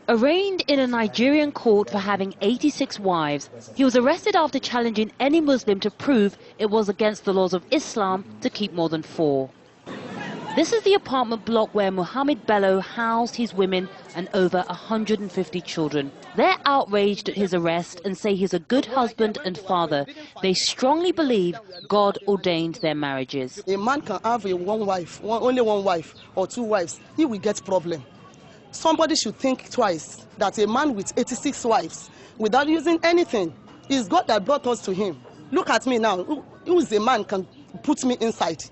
Arraigned in a Nigerian court for having 86 wives, he was arrested after challenging any Muslim to prove it was against the laws of Islam to keep more than 4. This is the apartment block where Mohammed Bello housed his women and over 150 children. They're outraged at his arrest and say he's a good husband and father. They strongly believe God ordained their marriages. A man can have only one wife or 2 wives. He will get problem. Somebody should think twice that a man with 86 wives, without using anything, is God that brought us to him. Look at me now. Who is a man can put me inside?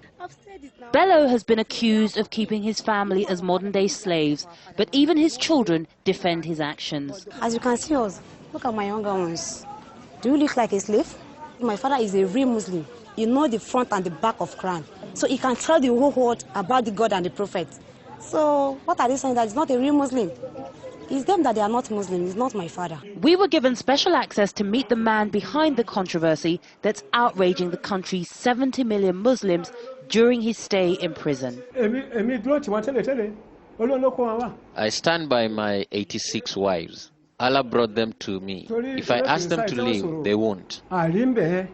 Bello has been accused of keeping his family as modern-day slaves, but even his children defend his actions. As you can see us, look at my younger ones. Do you look like a slave? My father is a real Muslim. You know the front and the back of Quran. So he can tell the whole world about the God and the Prophet. So what are they saying? That he's not a real Muslim? It's them that they are not Muslim. It's not my father. We were given special access to meet the man behind the controversy that's outraging the country's 70 million Muslims during his stay in prison. I stand by my 86 wives. Allah brought them to me. If I ask them to leave, they won't. Allah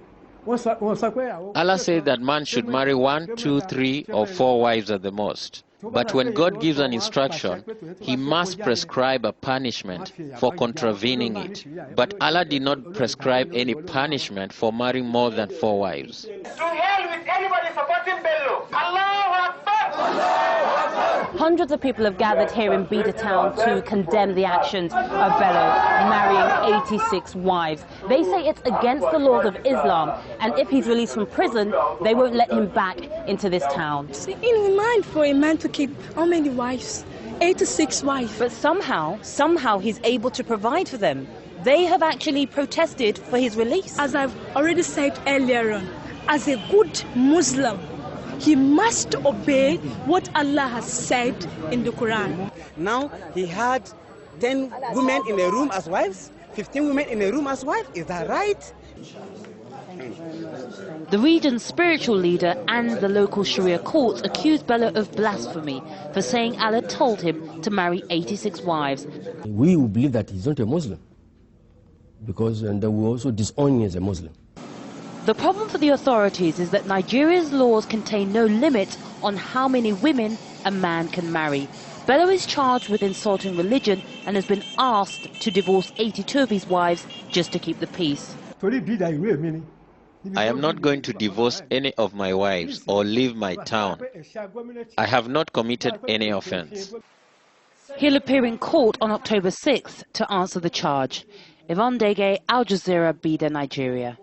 said that man should marry 1, 2, 3, or 4 wives at the most. But when God gives an instruction, he must prescribe a punishment for contravening it. But Allah did not prescribe any punishment for marrying more than 4 wives. To hell with anybody supporting Bello. Allahu Akbar! Hundreds of people have gathered here in Bida town to condemn the actions of Bello marrying 86 wives. They say it's against the laws of Islam, and if he's released from prison, they won't let him back into this town. It's inhuman for a man to keep how many wives? 86 wives. But somehow he's able to provide for them. They have actually protested for his release. As I've already said earlier on, as a good Muslim, he must obey what Allah has said in the Quran. Now he had 10 women in a room as wives, 15 women in a room as wives. Is that right? The region's spiritual leader and the local Sharia courts accused Bello of blasphemy for saying Allah told him to marry 86 wives. We will believe that he's not a Muslim, because and we also disown him as a Muslim. The problem for the authorities is that Nigeria's laws contain no limit on how many women a man can marry. Bello is charged with insulting religion and has been asked to divorce 82 of his wives just to keep the peace. I am not going to divorce any of my wives or leave my town. I have not committed any offense. He'll appear in court on October 6th to answer the charge. Yvonne Dege, Al Jazeera, Bida, Nigeria.